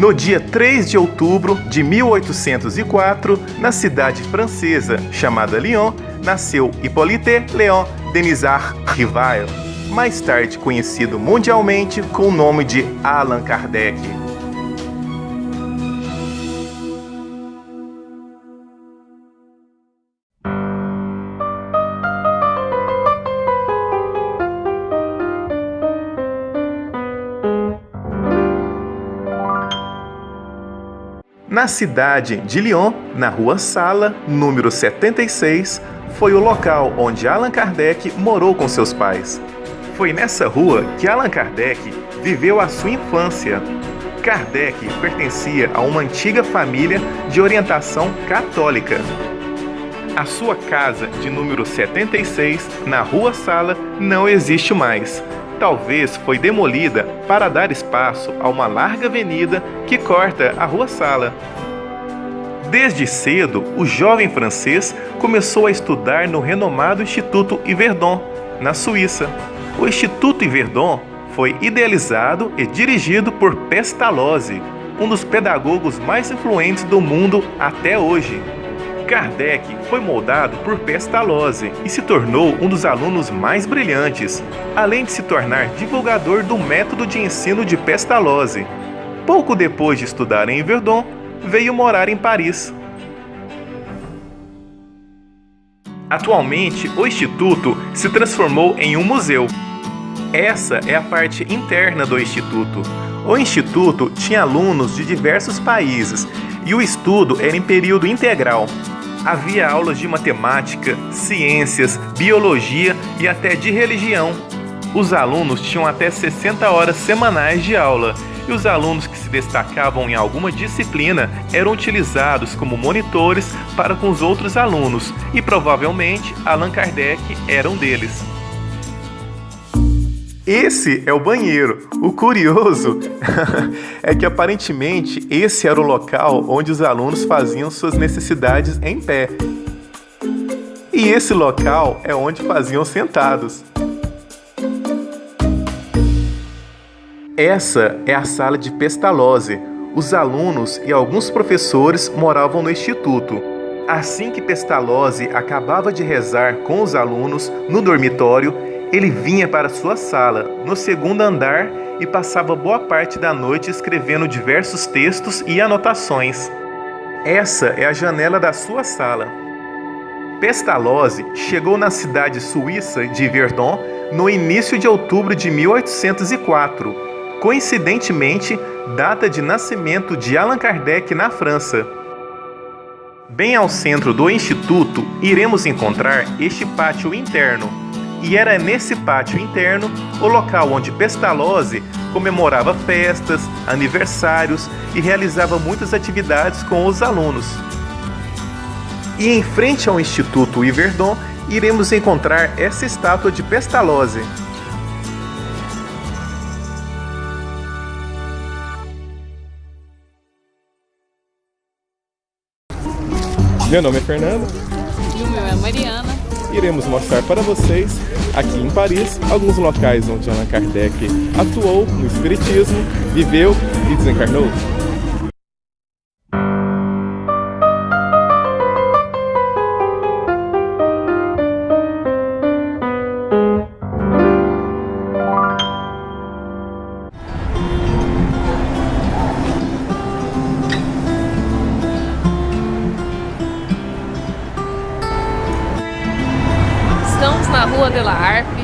No dia 3 de outubro de 1804, na cidade francesa chamada Lyon, nasceu Hippolyte Léon Denisard Rivail, mais tarde conhecido mundialmente com o nome de Allan Kardec. Na cidade de Lyon, na Rua Sala, número 76, foi o local onde Allan Kardec morou com seus pais. Foi nessa rua que Allan Kardec viveu a sua infância. Kardec pertencia a uma antiga família de orientação católica. A sua casa de número 76, na Rua Sala, não existe mais. Talvez foi demolida para dar espaço a uma larga avenida que corta a Rua Sala. Desde cedo, o jovem francês começou a estudar no renomado Instituto Yverdon, na Suíça. O Instituto Yverdon foi idealizado e dirigido por Pestalozzi, um dos pedagogos mais influentes do mundo até hoje. Kardec foi moldado por Pestalozzi e se tornou um dos alunos mais brilhantes, além de se tornar divulgador do método de ensino de Pestalozzi. Pouco depois de estudar em Yverdon, veio morar em Paris. Atualmente, o Instituto se transformou em um museu. Essa é a parte interna do Instituto. O Instituto tinha alunos de diversos países e o estudo era em período integral. Havia aulas de matemática, ciências, biologia e até de religião. Os alunos tinham até 60 horas semanais de aula e os alunos que se destacavam em alguma disciplina eram utilizados como monitores para com os outros alunos e provavelmente Allan Kardec era um deles. Esse é o banheiro. O curioso é que aparentemente esse era o local onde os alunos faziam suas necessidades em pé. E esse local é onde faziam sentados. Essa é a sala de Pestalozzi. Os alunos e alguns professores moravam no instituto. Assim que Pestalozzi acabava de rezar com os alunos no dormitório, ele vinha para sua sala, no segundo andar, e passava boa parte da noite escrevendo diversos textos e anotações. Essa é a janela da sua sala. Pestalozzi chegou na cidade suíça de Yverdon no início de outubro de 1804, coincidentemente, data de nascimento de Allan Kardec na França. Bem ao centro do instituto, iremos encontrar este pátio interno. E era nesse pátio interno o local onde Pestalozzi comemorava festas, aniversários e realizava muitas atividades com os alunos. E em frente ao Instituto Yverdon, iremos encontrar essa estátua de Pestalozzi. Meu nome é Fernando. E o meu é Mariana. Iremos mostrar para vocês, aqui em Paris, alguns locais onde Allan Kardec atuou no espiritismo, viveu e desencarnou. Estamos na Rua de la Harpe,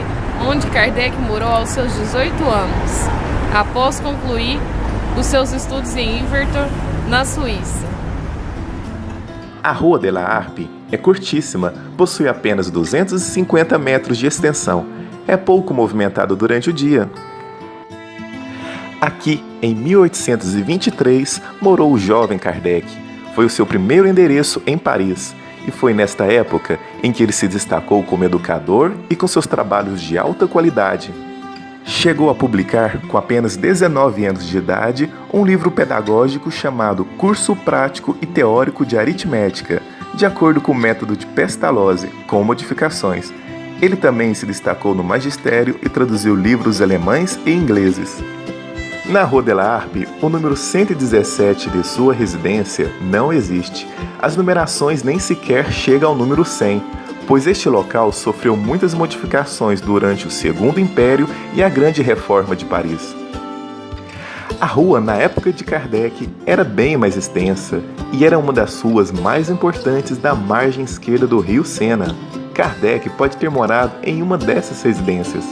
onde Kardec morou aos seus 18 anos, após concluir os seus estudos em Yverdon, na Suíça. A Rua de la Harpe é curtíssima, possui apenas 250 metros de extensão. É pouco movimentado durante o dia. Aqui, em 1823, morou o jovem Kardec. Foi o seu primeiro endereço em Paris. E foi nesta época em que ele se destacou como educador e com seus trabalhos de alta qualidade. Chegou a publicar, com apenas 19 anos de idade, um livro pedagógico chamado Curso Prático e Teórico de Aritmética, de acordo com o método de Pestalozzi, com modificações. Ele também se destacou no magistério e traduziu livros alemães e ingleses. Na Rua de la Harpe, o número 117 de sua residência não existe. As numerações nem sequer chegam ao número 100, pois este local sofreu muitas modificações durante o Segundo Império e a Grande Reforma de Paris. A rua, na época de Kardec, era bem mais extensa e era uma das ruas mais importantes da margem esquerda do rio Sena. Kardec pode ter morado em uma dessas residências.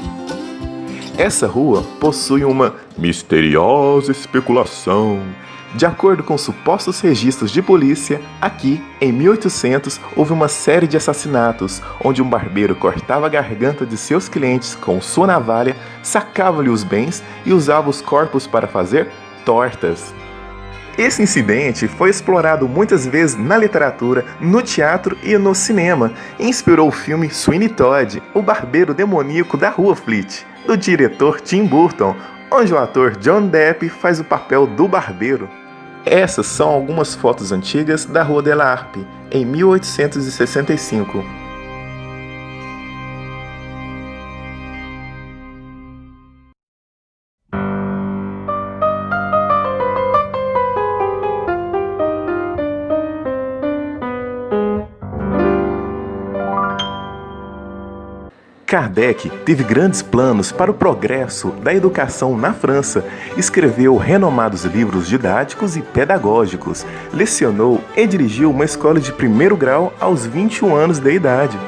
Essa rua possui uma misteriosa especulação. De acordo com supostos registros de polícia, aqui, em 1800, houve uma série de assassinatos, onde um barbeiro cortava a garganta de seus clientes com sua navalha, sacava-lhe os bens e usava os corpos para fazer tortas. Esse incidente foi explorado muitas vezes na literatura, no teatro e no cinema, e inspirou o filme Sweeney Todd, o barbeiro demoníaco da Rua Fleet, do diretor Tim Burton, onde o ator John Depp faz o papel do barbeiro. Essas são algumas fotos antigas da Rua de la Harpe, em 1865. Kardec teve grandes planos para o progresso da educação na França, escreveu renomados livros didáticos e pedagógicos, lecionou e dirigiu uma escola de primeiro grau aos 21 anos de idade.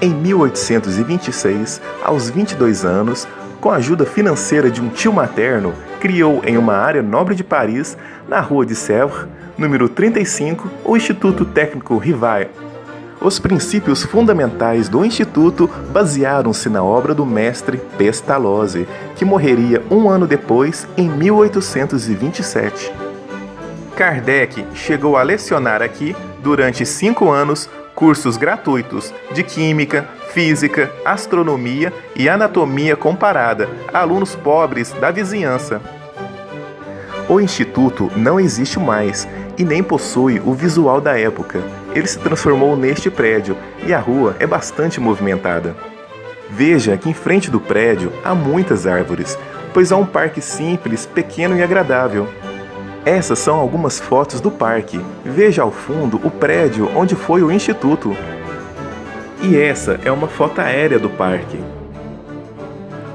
Em 1826, aos 22 anos, com a ajuda financeira de um tio materno, criou em uma área nobre de Paris, na Rua de Sèvres, número 35, o Instituto Técnico Rivail. Os princípios fundamentais do Instituto basearam-se na obra do mestre Pestalozzi, que morreria um ano depois, em 1827. Kardec chegou a lecionar aqui, durante 5 anos, cursos gratuitos de Química, Física, Astronomia e Anatomia comparada a alunos pobres da vizinhança. O Instituto não existe mais e nem possui o visual da época. Ele se transformou neste prédio e a rua é bastante movimentada. Veja que em frente do prédio há muitas árvores, pois há um parque simples, pequeno e agradável. Essas são algumas fotos do parque. Veja ao fundo o prédio onde foi o Instituto. E essa é uma foto aérea do parque.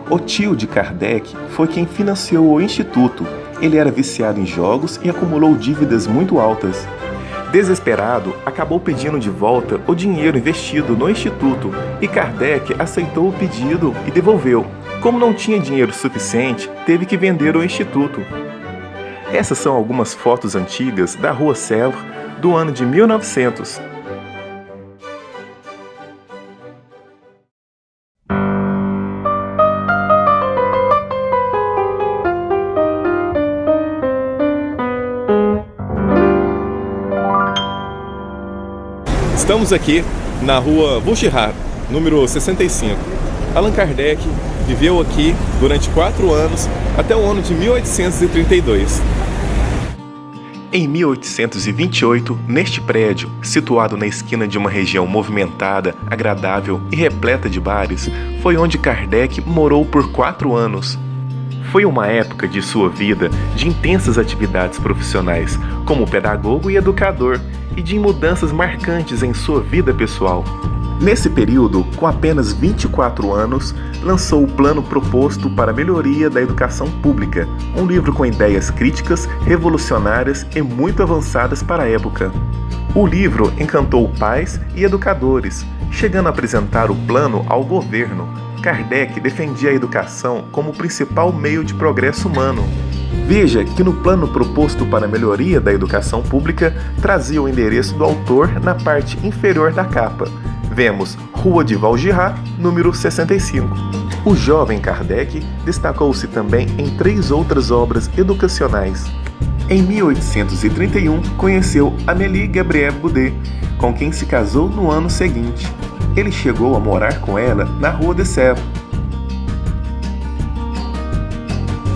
O tio de Kardec foi quem financiou o Instituto. Ele era viciado em jogos e acumulou dívidas muito altas. Desesperado, acabou pedindo de volta o dinheiro investido no Instituto e Kardec aceitou o pedido e devolveu. Como não tinha dinheiro suficiente, teve que vender o Instituto. Essas são algumas fotos antigas da Rua Sèvres do ano de 1900. Estamos aqui na Rua Vaugirard, número 65. Allan Kardec viveu aqui durante 4 anos, até o ano de 1832. Em 1828, neste prédio, situado na esquina de uma região movimentada, agradável e repleta de bares, foi onde Kardec morou por 4 anos. Foi uma época de sua vida de intensas atividades profissionais, como pedagogo e educador, e de mudanças marcantes em sua vida pessoal. Nesse período, com apenas 24 anos, lançou o Plano Proposto para a Melhoria da Educação Pública, um livro com ideias críticas, revolucionárias e muito avançadas para a época. O livro encantou pais e educadores, chegando a apresentar o plano ao governo. Kardec defendia a educação como o principal meio de progresso humano. Veja que no plano proposto para a melhoria da educação pública trazia o endereço do autor na parte inferior da capa. Vemos Rua de Vaugirard, número 65. O jovem Kardec destacou-se também em 3 outras obras educacionais. Em 1831, conheceu Amélie Gabrielle Boudet, com quem se casou no ano seguinte. Ele chegou a morar com ela na Rua de Sèvres.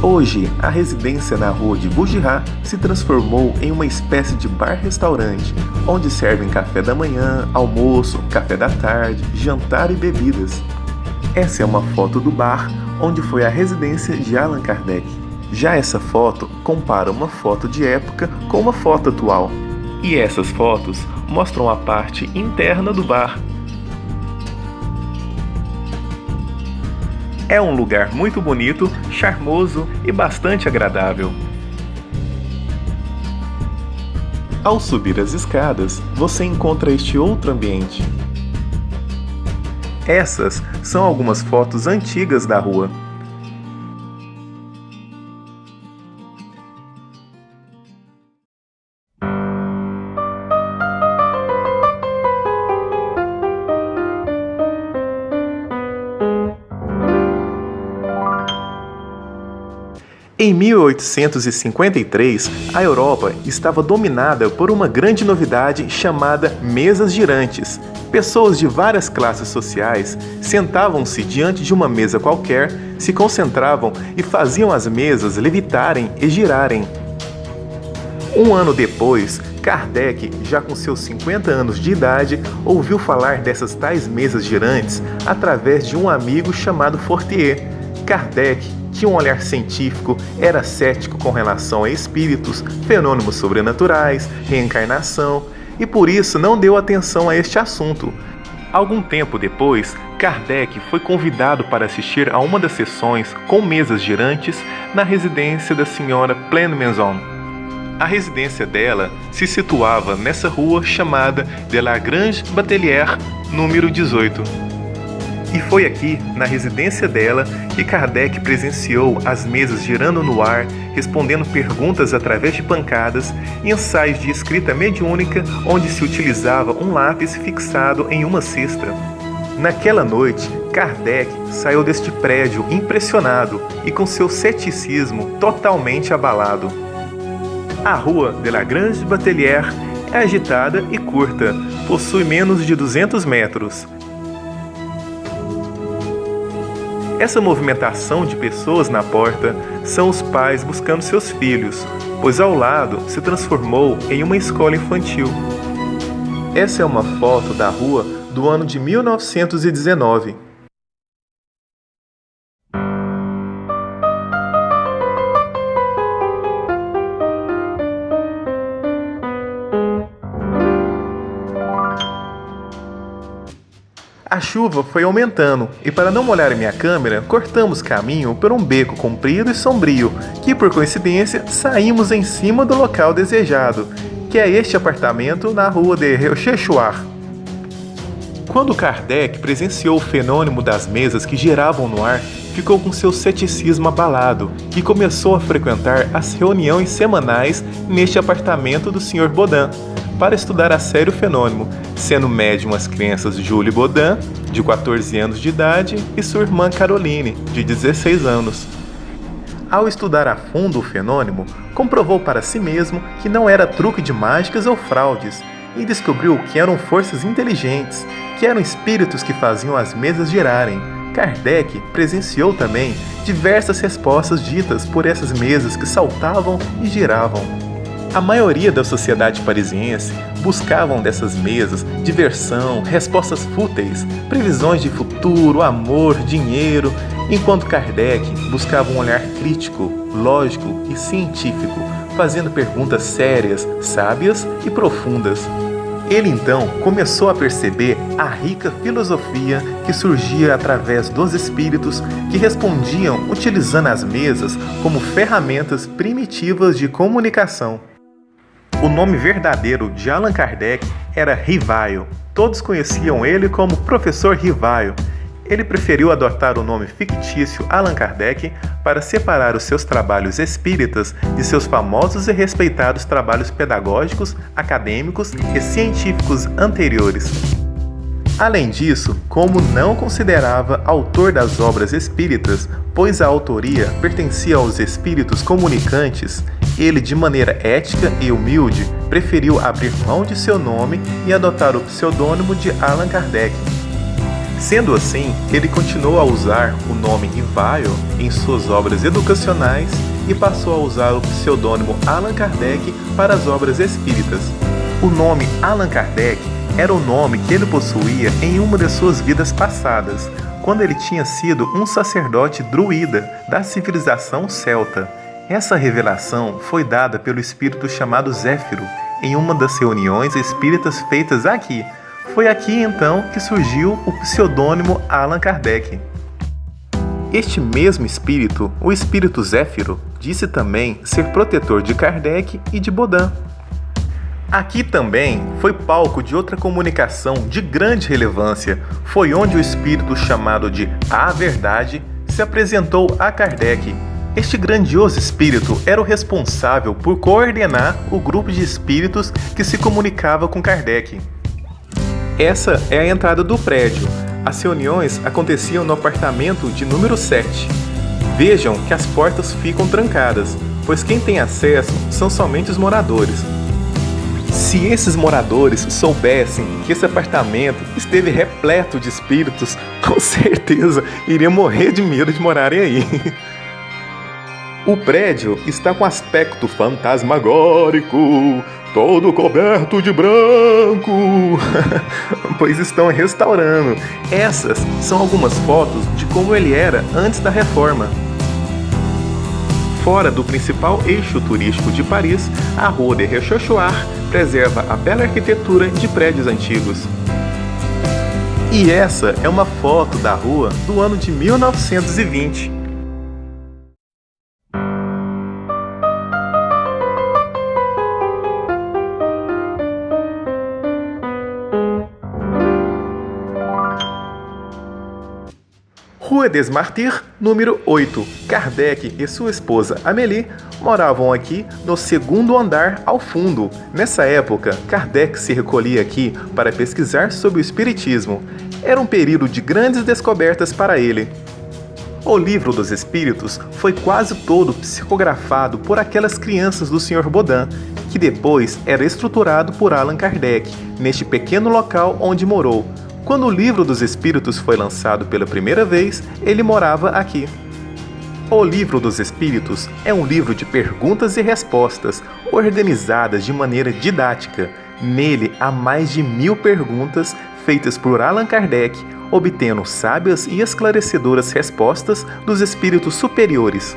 Hoje, a residência na Rua de Vaugirard se transformou em uma espécie de bar-restaurante, onde servem café da manhã, almoço, café da tarde, jantar e bebidas. Essa é uma foto do bar onde foi a residência de Allan Kardec. Já essa foto compara uma foto de época com uma foto atual. E essas fotos mostram a parte interna do bar. É um lugar muito bonito, charmoso e bastante agradável. Ao subir as escadas, você encontra este outro ambiente. Essas são algumas fotos antigas da rua. Em 1853, a Europa estava dominada por uma grande novidade chamada mesas girantes. Pessoas de várias classes sociais sentavam-se diante de uma mesa qualquer, se concentravam e faziam as mesas levitarem e girarem. Um ano depois, Kardec, já com seus 50 anos de idade, ouviu falar dessas tais mesas girantes através de um amigo chamado Fortier. Kardec tinha um olhar científico, era cético com relação a espíritos, fenômenos sobrenaturais, reencarnação, e por isso não deu atenção a este assunto. Algum tempo depois, Kardec foi convidado para assistir a uma das sessões com mesas girantes na residência da senhora Pleine-Maison. A residência dela se situava nessa rua chamada de la Grange Batelière, número 18. E foi aqui, na residência dela, que Kardec presenciou as mesas girando no ar, respondendo perguntas através de pancadas e ensaios de escrita mediúnica onde se utilizava um lápis fixado em uma cesta. Naquela noite, Kardec saiu deste prédio impressionado e com seu ceticismo totalmente abalado. A rua de la Grange Batelière é agitada e curta, possui menos de 200 metros. Essa movimentação de pessoas na porta são os pais buscando seus filhos, pois ao lado se transformou em uma escola infantil. Essa é uma foto da rua do ano de 1919. A chuva foi aumentando e, para não molhar a minha câmera, cortamos caminho por um beco comprido e sombrio, que por coincidência saímos em cima do local desejado, que é este apartamento na rua de Rochechouart. Quando Kardec presenciou o fenômeno das mesas que giravam no ar, ficou com seu ceticismo abalado e começou a frequentar as reuniões semanais neste apartamento do Sr. Baudin, para estudar a sério o fenômeno, sendo médium as crianças Julie Baudin, de 14 anos de idade, e sua irmã Caroline, de 16 anos. Ao estudar a fundo o fenômeno, comprovou para si mesmo que não era truque de mágicas ou fraudes, e descobriu que eram forças inteligentes, que eram espíritos que faziam as mesas girarem. Kardec presenciou também diversas respostas ditas por essas mesas que saltavam e giravam. A maioria da sociedade parisiense buscavam dessas mesas diversão, respostas fúteis, previsões de futuro, amor, dinheiro, enquanto Kardec buscava um olhar crítico, lógico e científico, fazendo perguntas sérias, sábias e profundas. Ele então começou a perceber a rica filosofia que surgia através dos espíritos que respondiam utilizando as mesas como ferramentas primitivas de comunicação. O nome verdadeiro de Allan Kardec era Rivaio. Todos conheciam ele como Professor Rivaio. Ele preferiu adotar o nome fictício Allan Kardec para separar os seus trabalhos espíritas de seus famosos e respeitados trabalhos pedagógicos, acadêmicos e científicos anteriores. Além disso, como não considerava autor das obras espíritas, pois a autoria pertencia aos espíritos comunicantes, ele, de maneira ética e humilde, preferiu abrir mão de seu nome e adotar o pseudônimo de Allan Kardec. Sendo assim, ele continuou a usar o nome Rivaio em suas obras educacionais e passou a usar o pseudônimo Allan Kardec para as obras espíritas. O nome Allan Kardec era o nome que ele possuía em uma de suas vidas passadas, quando ele tinha sido um sacerdote druida da civilização celta. Essa revelação foi dada pelo espírito chamado Zéfiro em uma das reuniões espíritas feitas aqui. Foi aqui então que surgiu o pseudônimo Allan Kardec. Este mesmo espírito, o espírito Zéfiro, disse também ser protetor de Kardec e de Baudin. Aqui também foi palco de outra comunicação de grande relevância. Foi onde o espírito chamado de A Verdade se apresentou a Kardec. Este grandioso espírito era o responsável por coordenar o grupo de espíritos que se comunicava com Kardec. Essa é a entrada do prédio. As reuniões aconteciam no apartamento de número 7. Vejam que as portas ficam trancadas, pois quem tem acesso são somente os moradores. Se esses moradores soubessem que esse apartamento esteve repleto de espíritos, com certeza iriam morrer de medo de morarem aí. O prédio está com aspecto fantasmagórico, todo coberto de branco, pois estão restaurando. Essas são algumas fotos de como ele era antes da reforma. Fora do principal eixo turístico de Paris, a Rua de Rochechouart preserva a bela arquitetura de prédios antigos. E essa é uma foto da rua do ano de 1920. Rua des Martyrs, número 8. Kardec e sua esposa Amélie moravam aqui no segundo andar ao fundo. Nessa época, Kardec se recolhia aqui para pesquisar sobre o espiritismo. Era um período de grandes descobertas para ele. O Livro dos Espíritos foi quase todo psicografado por aquelas crianças do Sr. Baudin, que depois era estruturado por Allan Kardec, neste pequeno local onde morou. Quando o Livro dos Espíritos foi lançado pela primeira vez, ele morava aqui. O Livro dos Espíritos é um livro de perguntas e respostas, organizadas de maneira didática. Nele há mais de 1000 perguntas feitas por Allan Kardec, obtendo sábias e esclarecedoras respostas dos espíritos superiores.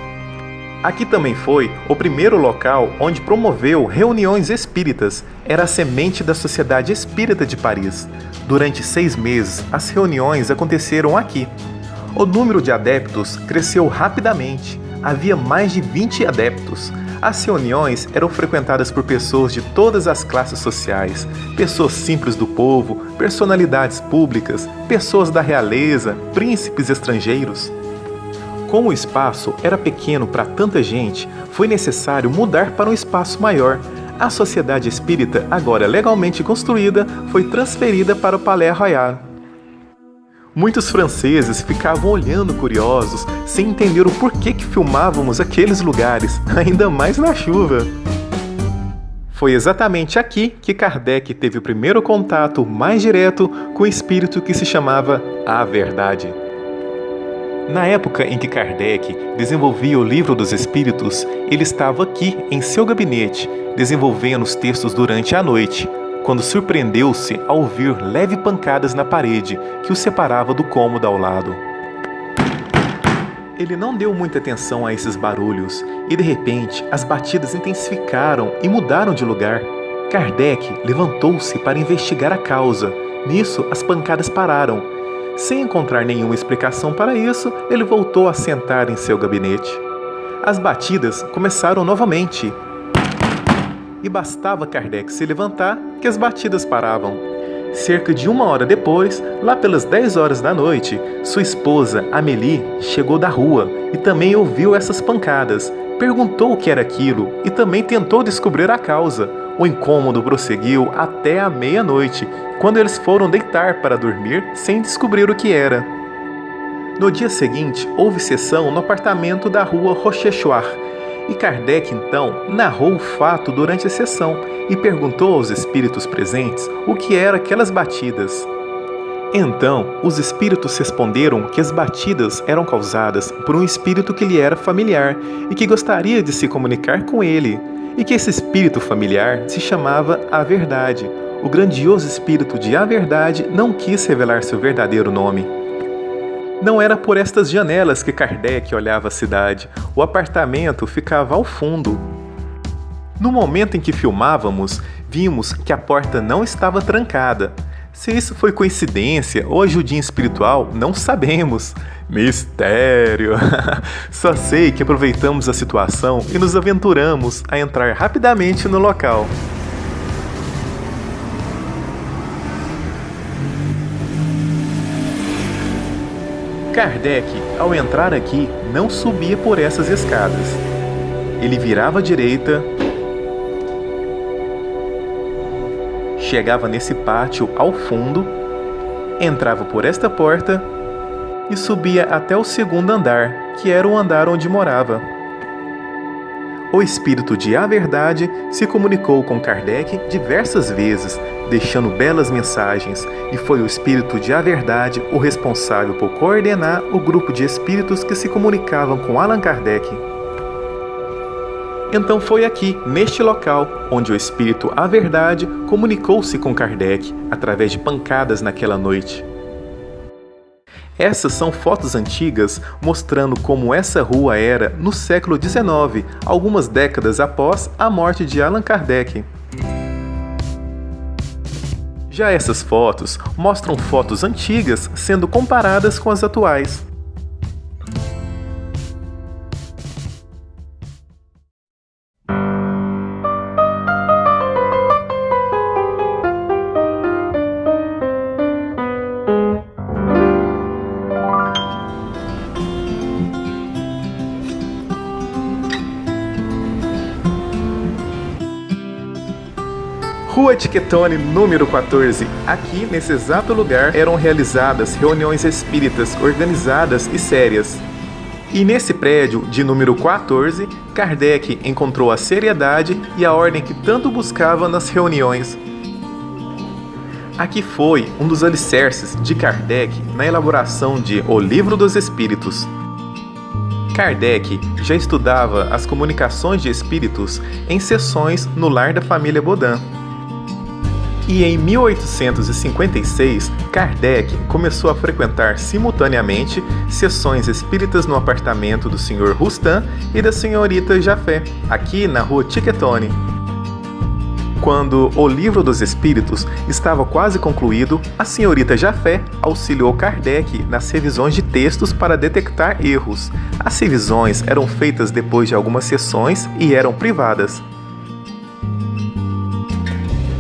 Aqui também foi o primeiro local onde promoveu reuniões espíritas. Era a semente da Sociedade Espírita de Paris. Durante 6 meses, as reuniões aconteceram aqui. O número de adeptos cresceu rapidamente. Havia mais de 20 adeptos. As reuniões eram frequentadas por pessoas de todas as classes sociais, pessoas simples do povo, personalidades públicas, pessoas da realeza, príncipes estrangeiros. Como o espaço era pequeno para tanta gente, foi necessário mudar para um espaço maior. A Sociedade Espírita, agora legalmente construída, foi transferida para o Palais Royal. Muitos franceses ficavam olhando curiosos, sem entender o porquê que filmávamos aqueles lugares, ainda mais na chuva. Foi exatamente aqui que Kardec teve o primeiro contato mais direto com o espírito que se chamava A Verdade. Na época em que Kardec desenvolvia o Livro dos Espíritos, ele estava aqui em seu gabinete, desenvolvendo os textos durante a noite, quando surpreendeu-se ao ouvir leves pancadas na parede que o separava do cômodo ao lado. Ele não deu muita atenção a esses barulhos e, de repente, as batidas intensificaram e mudaram de lugar. Kardec levantou-se para investigar a causa. Nisso, as pancadas pararam. Sem encontrar nenhuma explicação para isso, ele voltou a sentar em seu gabinete. As batidas começaram novamente. E bastava Kardec se levantar que as batidas paravam. Cerca de 1 hora depois, lá pelas 10 horas da noite, sua esposa, Amélie, chegou da rua e também ouviu essas pancadas. Perguntou o que era aquilo e também tentou descobrir a causa. O incômodo prosseguiu até a meia-noite, quando eles foram deitar para dormir sem descobrir o que era. No dia seguinte, houve sessão no apartamento da Rua Rochechouart, e Kardec então narrou o fato durante a sessão e perguntou aos espíritos presentes o que eram aquelas batidas. Então, os espíritos responderam que as batidas eram causadas por um espírito que lhe era familiar e que gostaria de se comunicar com ele, e que esse espírito familiar se chamava A Verdade. O grandioso espírito de A Verdade não quis revelar seu verdadeiro nome. Não era por estas janelas que Kardec olhava a cidade. O apartamento ficava ao fundo. No momento em que filmávamos, vimos que a porta não estava trancada. Se isso foi coincidência ou ajudinha espiritual, não sabemos. Mistério! Só sei que aproveitamos a situação e nos aventuramos a entrar rapidamente no local. Kardec, ao entrar aqui, não subia por essas escadas. Ele virava à direita, chegava nesse pátio ao fundo, entrava por esta porta e subia até o segundo andar, que era o andar onde morava. O espírito de A Verdade se comunicou com Kardec diversas vezes, deixando belas mensagens, e foi o espírito de A Verdade o responsável por coordenar o grupo de espíritos que se comunicavam com Allan Kardec. Então foi aqui, neste local, onde o espírito A Verdade comunicou-se com Kardec, através de pancadas naquela noite. Essas são fotos antigas mostrando como essa rua era no século XIX, algumas décadas após a morte de Allan Kardec. Já essas fotos mostram fotos antigas sendo comparadas com as atuais. Rua Tiquetone, número 14. Aqui, nesse exato lugar, eram realizadas reuniões espíritas organizadas e sérias. E nesse prédio, de número 14, Kardec encontrou a seriedade e a ordem que tanto buscava nas reuniões. Aqui foi um dos alicerces de Kardec na elaboração de O Livro dos Espíritos. Kardec já estudava as comunicações de espíritos em sessões no lar da família Bodin. E em 1856, Kardec começou a frequentar simultaneamente sessões espíritas no apartamento do Sr. Rustan e da Senhorita Jafé, aqui na Rua Tiquetone. Quando O Livro dos Espíritos estava quase concluído, a Senhorita Jafé auxiliou Kardec nas revisões de textos para detectar erros. As revisões eram feitas depois de algumas sessões e eram privadas.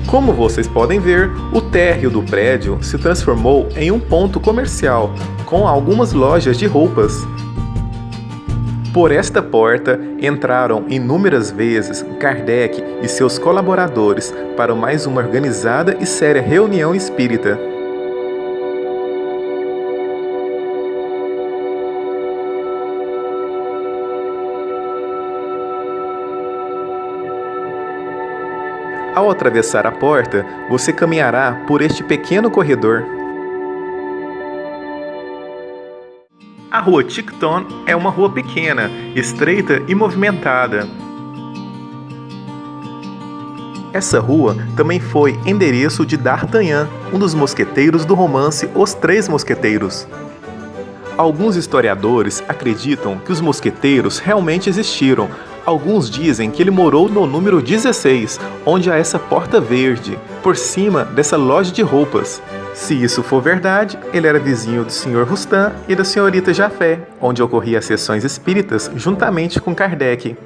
Como vocês podem ver, o térreo do prédio se transformou em um ponto comercial, com algumas lojas de roupas. Por esta porta entraram inúmeras vezes Kardec e seus colaboradores para mais uma organizada e séria reunião espírita. Ao atravessar a porta, você caminhará por este pequeno corredor. A Rua Tiquetone é uma rua pequena, estreita e movimentada. Essa rua também foi endereço de D'Artagnan, um dos mosqueteiros do romance Os Três Mosqueteiros. Alguns historiadores acreditam que os mosqueteiros realmente existiram. Alguns dizem que ele morou no número 16, onde há essa porta verde, por cima dessa loja de roupas. Se isso for verdade, ele era vizinho do Sr. Rustan e da Senhorita Jafé, onde ocorriam as sessões espíritas juntamente com Kardec.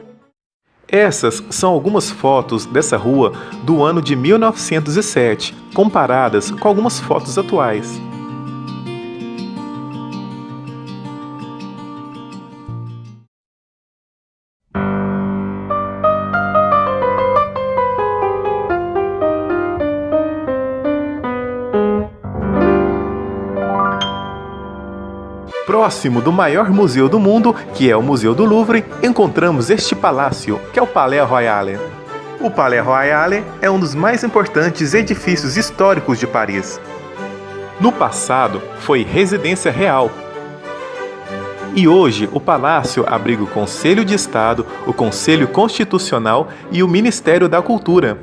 Essas são algumas fotos dessa rua do ano de 1907, comparadas com algumas fotos atuais. Próximo do maior museu do mundo, que é o Museu do Louvre, encontramos este palácio, que é o Palais Royal. O Palais Royal é um dos mais importantes edifícios históricos de Paris. No passado, foi residência real. E hoje, o palácio abriga o Conselho de Estado, o Conselho Constitucional e o Ministério da Cultura.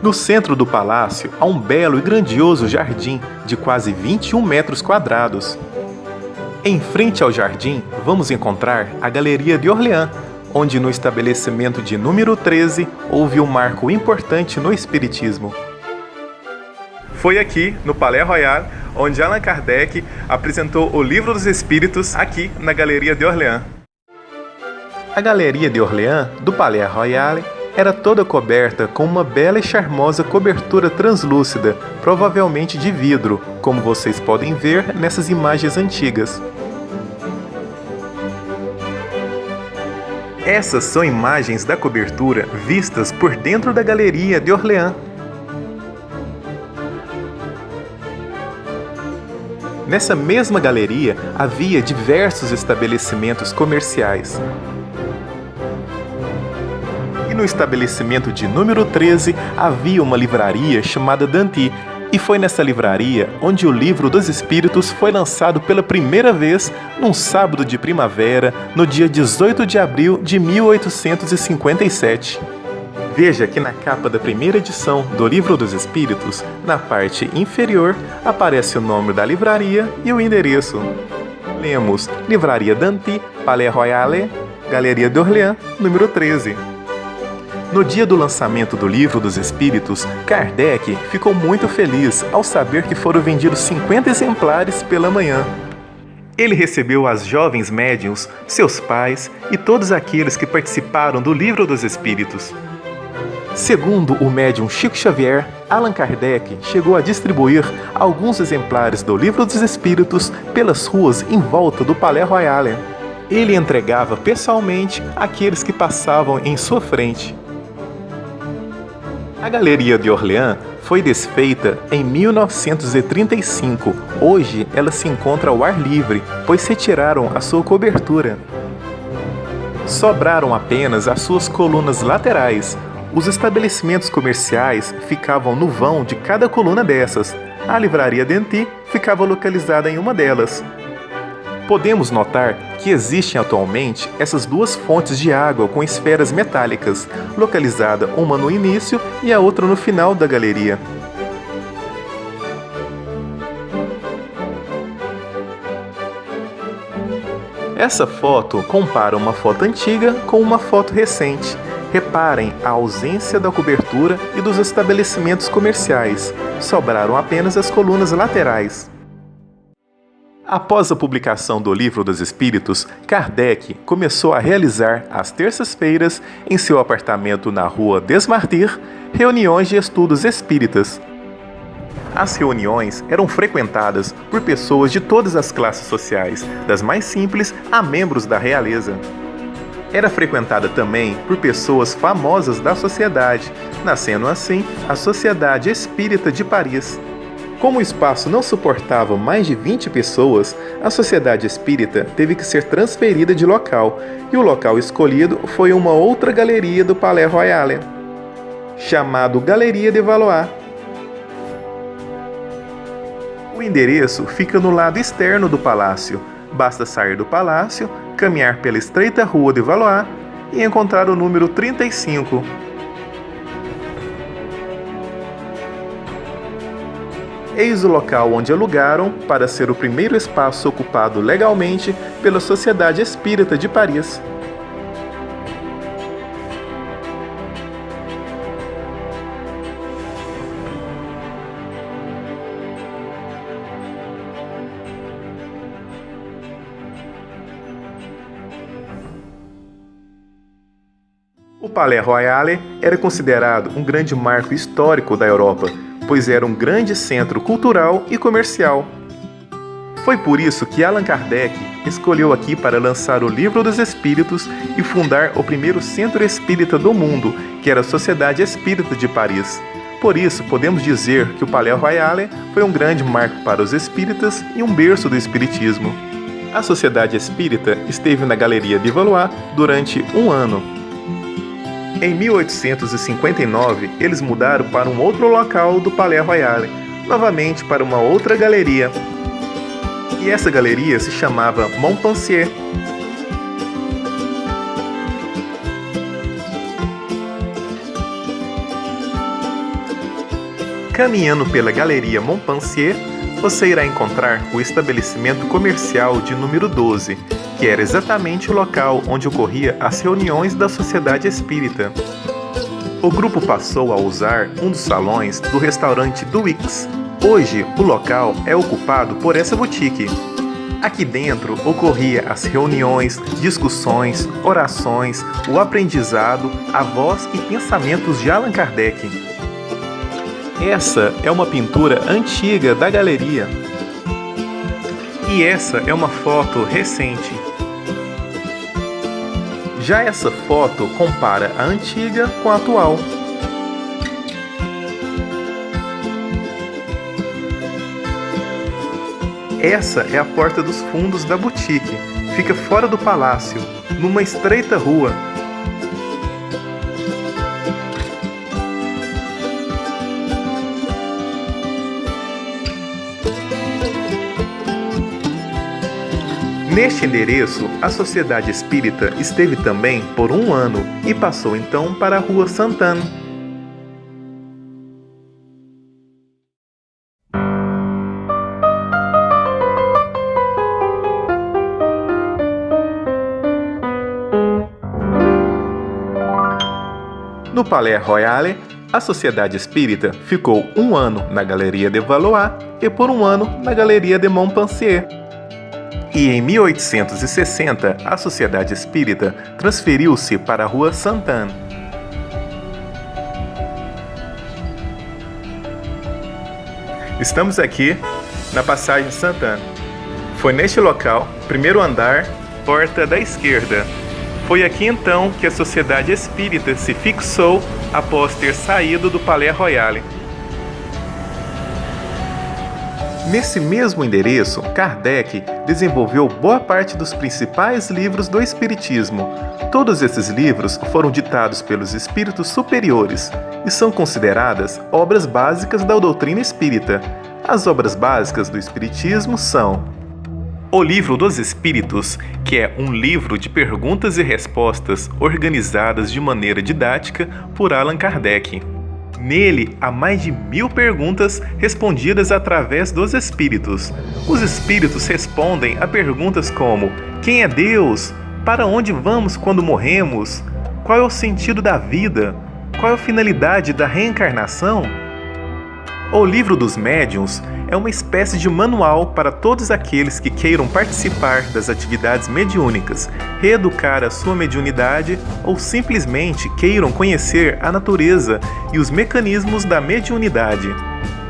No centro do palácio há um belo e grandioso jardim de quase 21 metros quadrados. Em frente ao jardim, vamos encontrar a Galeria de Orleans, onde no estabelecimento de número 13 houve um marco importante no espiritismo. Foi aqui, no Palais Royal, onde Allan Kardec apresentou o Livro dos Espíritos aqui na Galeria de Orleans. A Galeria de Orleans, do Palais Royal, era toda coberta com uma bela e charmosa cobertura translúcida, provavelmente de vidro, como vocês podem ver nessas imagens antigas. Essas são imagens da cobertura vistas por dentro da Galeria de Orleans. Nessa mesma galeria havia diversos estabelecimentos comerciais. E no estabelecimento de número 13 havia uma livraria chamada Danty, e foi nessa livraria onde o Livro dos Espíritos foi lançado pela primeira vez num sábado de primavera, no dia 18 de abril de 1857. Veja que na capa da primeira edição do Livro dos Espíritos, na parte inferior, aparece o nome da livraria e o endereço. Lemos Livraria Danty, Palais Royal, Galeria de Orleans, número 13. No dia do lançamento do Livro dos Espíritos, Kardec ficou muito feliz ao saber que foram vendidos 50 exemplares pela manhã. Ele recebeu as jovens médiuns, seus pais e todos aqueles que participaram do Livro dos Espíritos. Segundo o médium Chico Xavier, Allan Kardec chegou a distribuir alguns exemplares do Livro dos Espíritos pelas ruas em volta do Palais Royal. Ele entregava pessoalmente àqueles que passavam em sua frente. A Galeria de Orleans foi desfeita em 1935. Hoje ela se encontra ao ar livre, pois retiraram a sua cobertura. Sobraram apenas as suas colunas laterais. Os estabelecimentos comerciais ficavam no vão de cada coluna dessas. A livraria Danty ficava localizada em uma delas. Podemos notar que existem atualmente essas duas fontes de água com esferas metálicas, localizada uma no início e a outra no final da galeria. Essa foto compara uma foto antiga com uma foto recente. Reparem a ausência da cobertura e dos estabelecimentos comerciais. Sobraram apenas as colunas laterais. Após a publicação do Livro dos Espíritos, Kardec começou a realizar, às terças-feiras, em seu apartamento na rua des Martyrs, reuniões de estudos espíritas. As reuniões eram frequentadas por pessoas de todas as classes sociais, das mais simples a membros da realeza. Era frequentada também por pessoas famosas da sociedade, nascendo assim a Sociedade Espírita de Paris. Como o espaço não suportava mais de 20 pessoas, a Sociedade Espírita teve que ser transferida de local, e o local escolhido foi uma outra galeria do Palais Royal, chamado Galeria de Valois. O endereço fica no lado externo do palácio. Basta sair do palácio, caminhar pela estreita rua de Valois e encontrar o número 35. Eis o local onde alugaram para ser o primeiro espaço ocupado legalmente pela Sociedade Espírita de Paris. O Palais Royal era considerado um grande marco histórico da Europa, pois era um grande centro cultural e comercial. Foi por isso que Allan Kardec escolheu aqui para lançar o Livro dos Espíritos e fundar o primeiro centro espírita do mundo, que era a Sociedade Espírita de Paris. Por isso, podemos dizer que o Palais Royal foi um grande marco para os espíritas e um berço do espiritismo. A Sociedade Espírita esteve na Galeria de Valois durante um ano. Em 1859, eles mudaram para um outro local do Palais Royal, novamente para uma outra galeria. E essa galeria se chamava Montpensier. Caminhando pela Galeria Montpensier, você irá encontrar o estabelecimento comercial de número 12, que era exatamente o local onde ocorria as reuniões da Sociedade Espírita. O grupo passou a usar um dos salões do restaurante do Wix. Hoje, o local é ocupado por essa boutique. Aqui dentro ocorria as reuniões, discussões, orações, o aprendizado, a voz e pensamentos de Allan Kardec. Essa é uma pintura antiga da galeria. E essa é uma foto recente. Já essa foto compara a antiga com a atual. Essa é a porta dos fundos da boutique. Fica fora do palácio, numa estreita rua. Neste endereço, a Sociedade Espírita esteve também por 1 ano e passou então para a Rua Sainte-Anne. No Palais Royal, a Sociedade Espírita ficou 1 ano na Galeria de Valois e por 1 ano na Galeria de Montpensier. E em 1860, a Sociedade Espírita transferiu-se para a Rua Sainte-Anne. Estamos aqui na Passagem Sainte-Anne. Foi neste local, primeiro andar, porta da esquerda. Foi aqui então que a Sociedade Espírita se fixou após ter saído do Palais Royal. Nesse mesmo endereço, Kardec desenvolveu boa parte dos principais livros do Espiritismo. Todos esses livros foram ditados pelos espíritos superiores e são consideradas obras básicas da doutrina espírita. As obras básicas do Espiritismo são O Livro dos Espíritos, que é um livro de perguntas e respostas organizadas de maneira didática por Allan Kardec. Nele, há mais de 1000 perguntas respondidas através dos espíritos. Os espíritos respondem a perguntas como: quem é Deus? Para onde vamos quando morremos? Qual é o sentido da vida? Qual é a finalidade da reencarnação? O Livro dos Médiuns é uma espécie de manual para todos aqueles que queiram participar das atividades mediúnicas, reeducar a sua mediunidade ou simplesmente queiram conhecer a natureza e os mecanismos da mediunidade.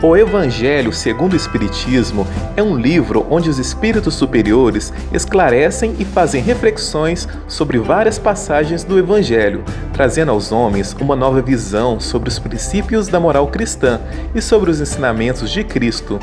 O Evangelho segundo o Espiritismo é um livro onde os espíritos superiores esclarecem e fazem reflexões sobre várias passagens do Evangelho, trazendo aos homens uma nova visão sobre os princípios da moral cristã e sobre os ensinamentos de Cristo.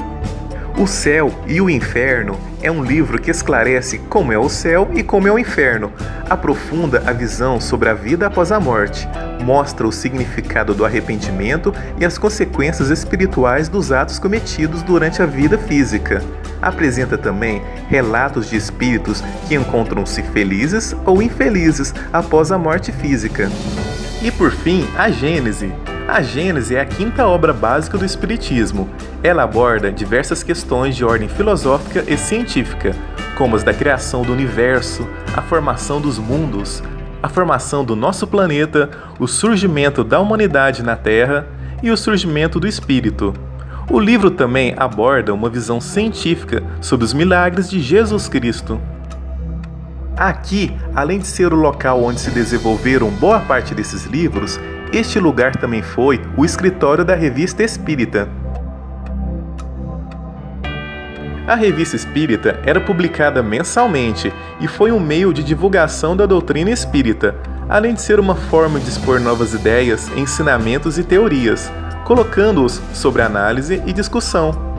O Céu e o Inferno é um livro que esclarece como é o céu e como é o inferno, aprofunda a visão sobre a vida após a morte, mostra o significado do arrependimento e as consequências espirituais dos atos cometidos durante a vida física. Apresenta também relatos de espíritos que encontram-se felizes ou infelizes após a morte física. E por fim, a Gênese. A Gênese é a 5ª obra básica do Espiritismo. Ela aborda diversas questões de ordem filosófica e científica, como as da criação do universo, a formação dos mundos, a formação do nosso planeta, o surgimento da humanidade na Terra e o surgimento do Espírito. O livro também aborda uma visão científica sobre os milagres de Jesus Cristo. Aqui, além de ser o local onde se desenvolveram boa parte desses livros, este lugar também foi o escritório da Revista Espírita. A Revista Espírita era publicada mensalmente e foi um meio de divulgação da doutrina espírita, além de ser uma forma de expor novas ideias, ensinamentos e teorias, colocando-os sobre análise e discussão.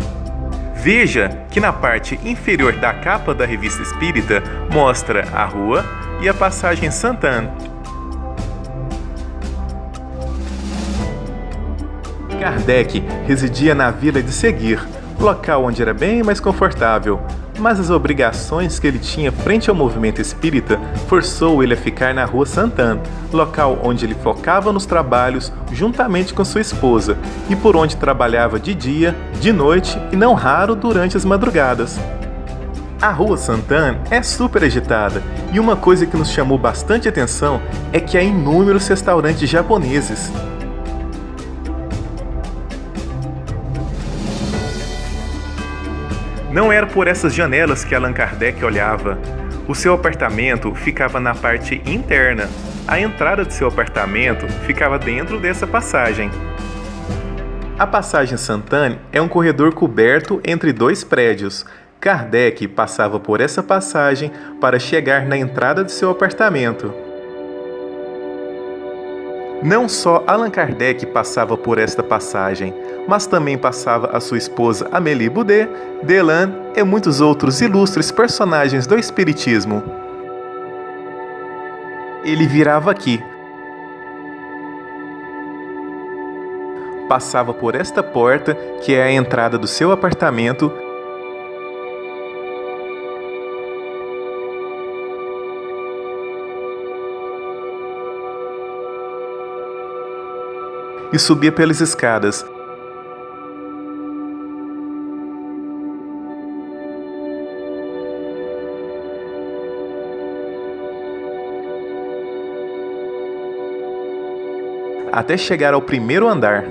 Veja que na parte inferior da capa da Revista Espírita mostra a rua e a Passagem Sainte-Anne. Kardec residia na vila de Seguir, local onde era bem mais confortável. mas as obrigações que ele tinha frente ao movimento espírita forçou ele a ficar na Rua Santana, local onde ele focava nos trabalhos juntamente com sua esposa e por onde trabalhava de dia, de noite e não raro durante as madrugadas. A Rua Santana é super agitada e uma coisa que nos chamou bastante atenção é que há inúmeros restaurantes japoneses. Não era por essas janelas que Allan Kardec olhava. O seu apartamento ficava na parte interna. A entrada do seu apartamento ficava dentro dessa passagem. A passagem Santana é um corredor coberto entre dois prédios. Kardec passava por essa passagem para chegar na entrada do seu apartamento. Não só Allan Kardec passava por esta passagem, mas também passava a sua esposa Amélie Boudet, Delane e muitos outros ilustres personagens do Espiritismo. Ele virava aqui. Passava por esta porta, que é a entrada do seu apartamento, e subia pelas escadas. Até chegar ao primeiro andar.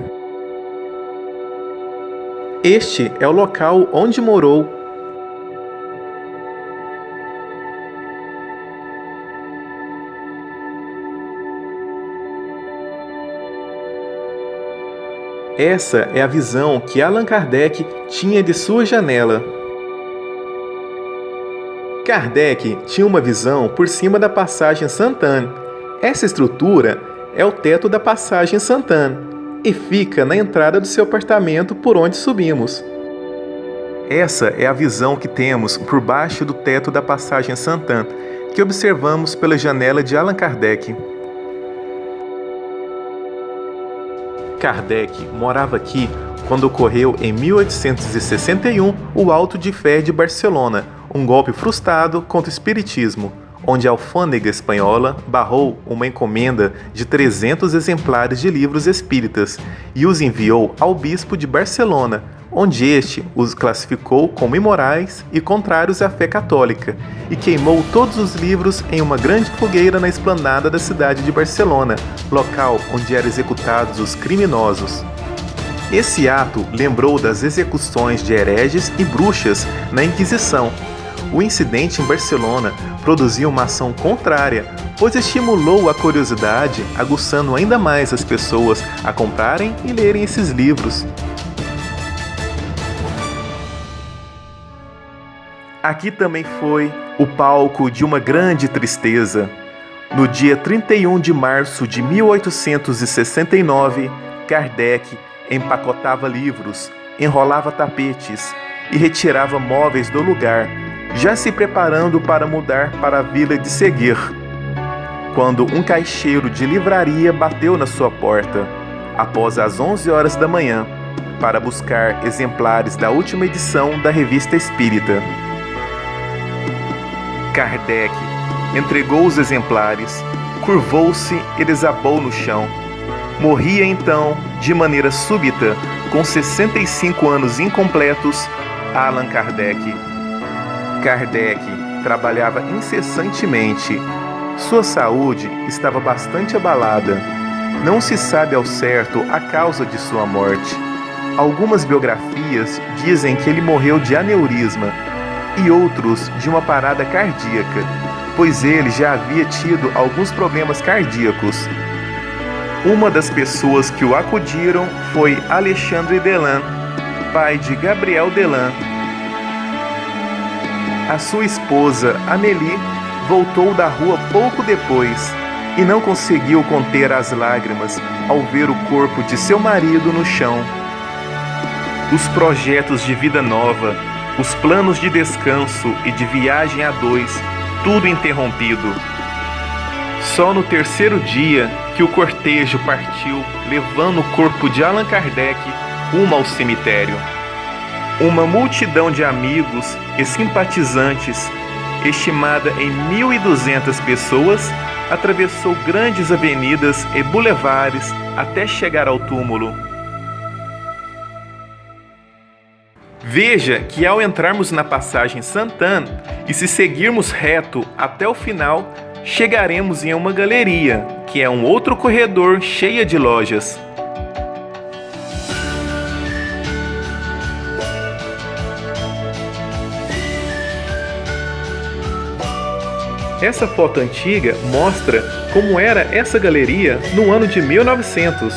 Este é o local onde morou. Essa é a visão que Allan Kardec tinha de sua janela. Kardec tinha uma visão por cima da passagem Santana. Essa estrutura é o teto da passagem Santana e fica na entrada do seu apartamento por onde subimos. Essa é a visão que temos por baixo do teto da passagem Santana, que observamos pela janela de Allan Kardec. Kardec morava aqui quando ocorreu em 1861 o Auto de Fé de Barcelona, um golpe frustrado contra o espiritismo, onde a alfândega espanhola barrou uma encomenda de 300 exemplares de livros espíritas e os enviou ao bispo de Barcelona, onde este os classificou como imorais e contrários à fé católica, e queimou todos os livros em uma grande fogueira na esplanada da cidade de Barcelona, local onde eram executados os criminosos. Esse ato lembrou das execuções de hereges e bruxas na Inquisição. O incidente em Barcelona produziu uma ação contrária, pois estimulou a curiosidade, aguçando ainda mais as pessoas a comprarem e lerem esses livros. Aqui também foi o palco de uma grande tristeza. No dia 31 de março de 1869, Kardec empacotava livros, enrolava tapetes e retirava móveis do lugar, já se preparando para mudar para a vila de Seguir, quando um caixeiro de livraria bateu na sua porta, após as 11 horas da manhã, para buscar exemplares da última edição da Revista Espírita. Kardec entregou os exemplares, curvou-se e desabou no chão. Morria então, de maneira súbita, com 65 anos incompletos, Allan Kardec. Kardec trabalhava incessantemente. Sua saúde estava bastante abalada. Não se sabe ao certo a causa de sua morte. Algumas biografias dizem que ele morreu de aneurisma e outros de uma parada cardíaca, pois ele já havia tido alguns problemas cardíacos. Uma das pessoas que o acudiram foi Alexandre Delane, pai de Gabriel Delane. A sua esposa, Amélie, voltou da rua pouco depois e não conseguiu conter as lágrimas ao ver o corpo de seu marido no chão. Os projetos de vida nova, os planos de descanso e de viagem a dois, tudo interrompido. Só no terceiro dia que o cortejo partiu, levando o corpo de Allan Kardec rumo ao cemitério. Uma multidão de amigos e simpatizantes, estimada em 1.200 pessoas, atravessou grandes avenidas e bulevares até chegar ao túmulo. Veja que ao entrarmos na passagem Sainte-Anne e se seguirmos reto até o final, chegaremos em uma galeria, que é um outro corredor cheia de lojas. Essa foto antiga mostra como era essa galeria no ano de 1900.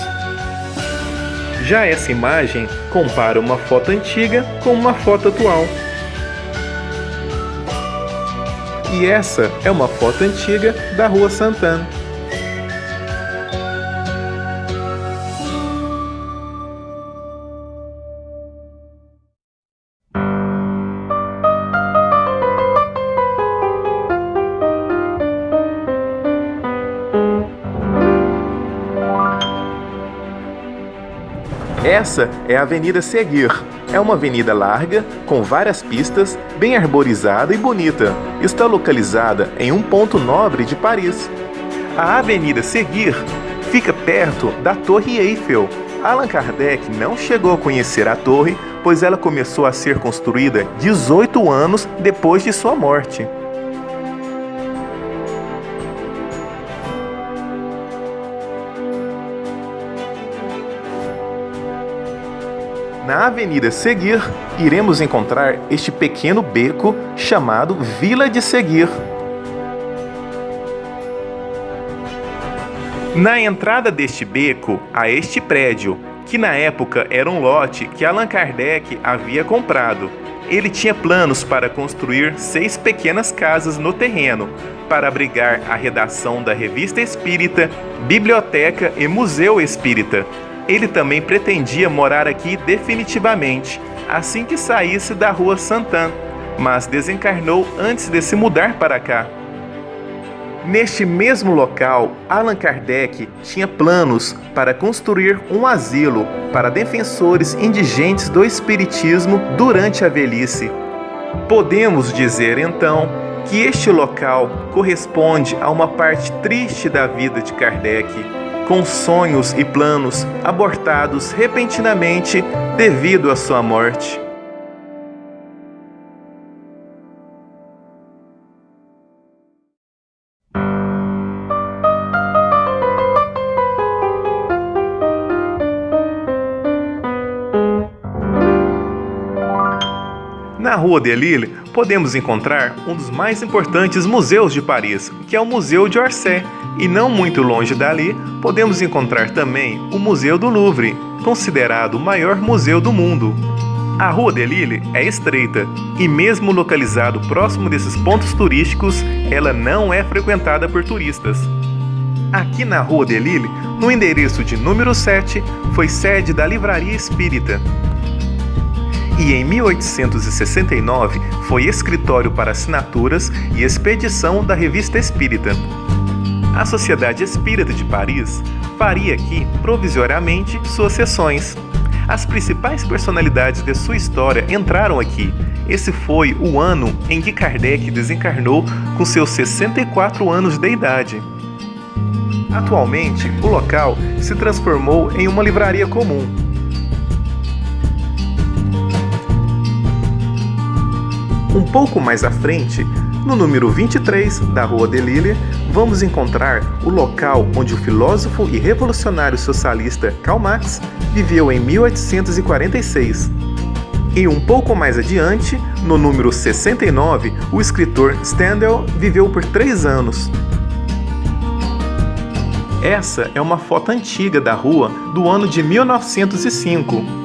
Já essa imagem compara uma foto antiga com uma foto atual. E essa é uma foto antiga da Rua Sainte-Anne. Essa é a Avenida Seguir. É uma avenida larga, com várias pistas, bem arborizada e bonita. Está localizada em um ponto nobre de Paris. A Avenida Seguir fica perto da Torre Eiffel. Allan Kardec não chegou a conhecer a torre, pois ela começou a ser construída 18 anos depois de sua morte. Na Avenida Seguir, iremos encontrar este pequeno beco chamado Vila de Seguir. Na entrada deste beco, há este prédio, que na época era um lote que Allan Kardec havia comprado. Ele tinha planos para construir 6 pequenas casas no terreno, para abrigar a redação da Revista Espírita, biblioteca e museu espírita. Ele também pretendia morar aqui definitivamente, assim que saísse da Rua Sainte-Anne, mas desencarnou antes de se mudar para cá. Neste mesmo local, Allan Kardec tinha planos para construir um asilo para defensores indigentes do espiritismo durante a velhice. Podemos dizer, então, que este local corresponde a uma parte triste da vida de Kardec, com sonhos e planos abortados repentinamente devido à sua morte. Na Rua de Lille, podemos encontrar um dos mais importantes museus de Paris, que é o Museu de Orsay, e não muito longe dali, podemos encontrar também o Museu do Louvre, considerado o maior museu do mundo. A Rua de Lille é estreita, e mesmo localizado próximo desses pontos turísticos, ela não é frequentada por turistas. Aqui na Rua de Lille, no endereço de número 7, foi sede da Livraria Espírita. E em 1869 foi escritório para assinaturas e expedição da Revista Espírita. A Sociedade Espírita de Paris faria aqui, provisoriamente, suas sessões. As principais personalidades de sua história entraram aqui. Esse foi o ano em que Kardec desencarnou com seus 64 anos de idade. Atualmente, o local se transformou em uma livraria comum. Um pouco mais à frente, no número 23 da Rua de Lille, vamos encontrar o local onde o filósofo e revolucionário socialista Karl Marx viveu em 1846. E um pouco mais adiante, no número 69, o escritor Stendhal viveu por 3 anos. Essa é uma foto antiga da rua do ano de 1905.